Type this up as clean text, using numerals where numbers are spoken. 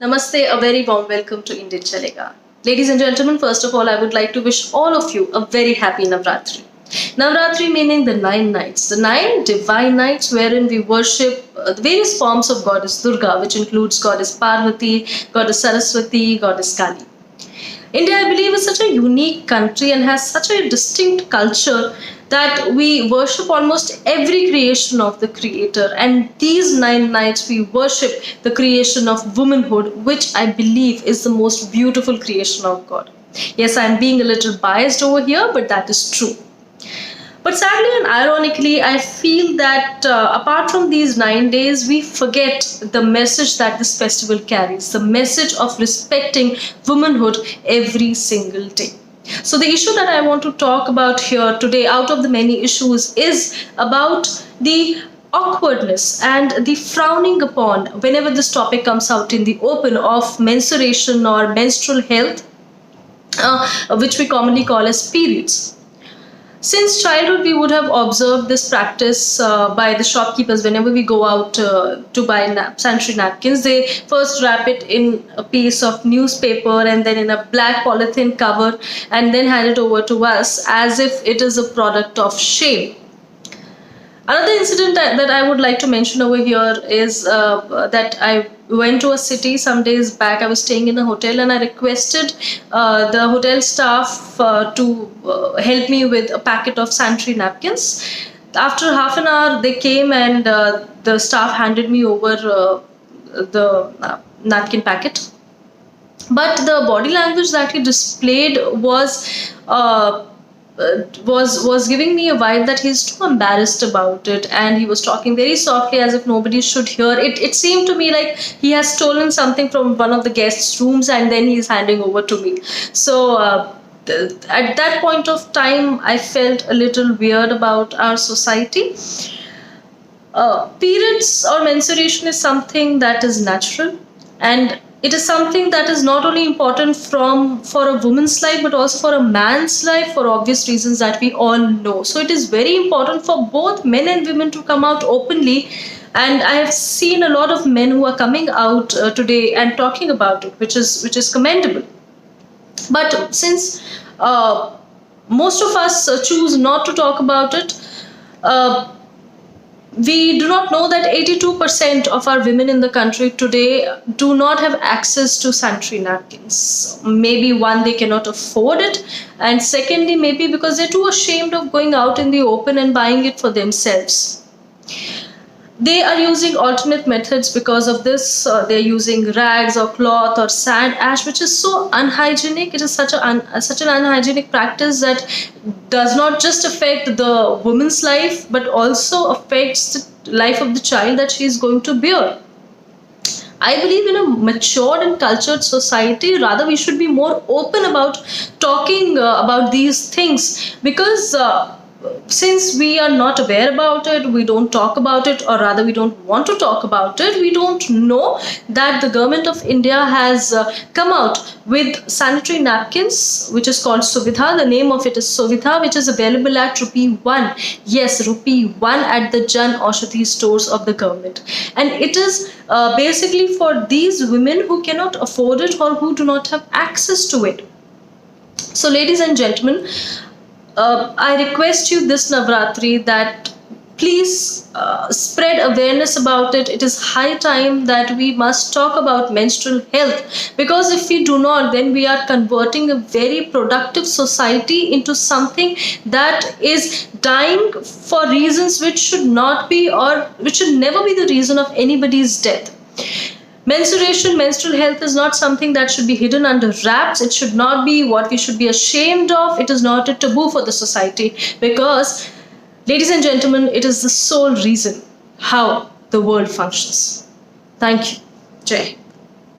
Namaste, a very warm welcome to Indian Chalega. Ladies and gentlemen, first of all, I would like to wish all of you a very happy Navratri. Navratri meaning the 9 nights, the 9 divine nights wherein we worship the various forms of Goddess Durga, which includes Goddess Parvati, Goddess Saraswati, Goddess Kali. India, I believe, is such a unique country and has such a distinct culture that we worship almost every creation of the Creator. And these 9 nights, we worship the creation of womanhood, which I believe is the most beautiful creation of God. Yes, I'm being a little biased over here, but that is true. But sadly and ironically, I feel that apart from these 9 days, we forget the message that this festival carries, the message of respecting womanhood every single day. So, the issue that I want to talk about here today, out of the many issues, is about the awkwardness and the frowning upon whenever this topic comes out in the open of menstruation or menstrual health, which we commonly call as periods. Since childhood, we would have observed this practice by the shopkeepers whenever we go out to buy sanitary napkins. They first wrap it in a piece of newspaper and then in a black polythene cover and then hand it over to us as if it is a product of shame. Another incident that I would like to mention over here is that I went to a city some days back. I was staying in a hotel and I requested the hotel staff to help me with a packet of sanitary napkins. After half an hour, they came and the staff handed me over the napkin packet. But the body language that he displayed was giving me a vibe that he's too embarrassed about it, and he was talking very softly as if nobody should hear it. It seemed to me like he has stolen something from one of the guests' rooms and then he's handing over to me. So at that point of time, I felt a little weird about our society. Periods or menstruation is something that is natural, and it is something that is not only important for a woman's life but also for a man's life, for obvious reasons that we all know. So it is very important for both men and women to come out openly, and I have seen a lot of men who are coming out today and talking about it, which is commendable. But since most of us choose not to talk about it, uh, we do not know that 82% of our women in the country today do not have access to sanitary napkins. Maybe one, they cannot afford it, and secondly, maybe because they're too ashamed of going out in the open and buying it for themselves. They are using alternate methods because of this. They're using rags or cloth or sand ash, which is so unhygienic. It is such an unhygienic practice that does not just affect the woman's life but also affects the life of the child that she is going to bear. I believe in a matured and cultured society, rather we should be more open about talking about these things, because since we are not aware about it, we don't talk about it, or rather we don't want to talk about it. We don't know that the government of India has come out with sanitary napkins, which is called Suvidha. The name of it is Suvidha, which is available at rupee 1. Yes, rupee 1 at the Jan Aushadhi stores of the government. And it is basically for these women who cannot afford it or who do not have access to it. So, ladies and gentlemen, I request you this Navratri that please spread awareness about it. It is high time that we must talk about menstrual health, because if we do not, then we are converting a very productive society into something that is dying for reasons which should not be, or which should never be the reason of anybody's death. Menstruation, menstrual health is not something that should be hidden under wraps. It should not be what we should be ashamed of. It is not a taboo for the society, because, ladies and gentlemen, it is the sole reason how the world functions. Thank you. Jai.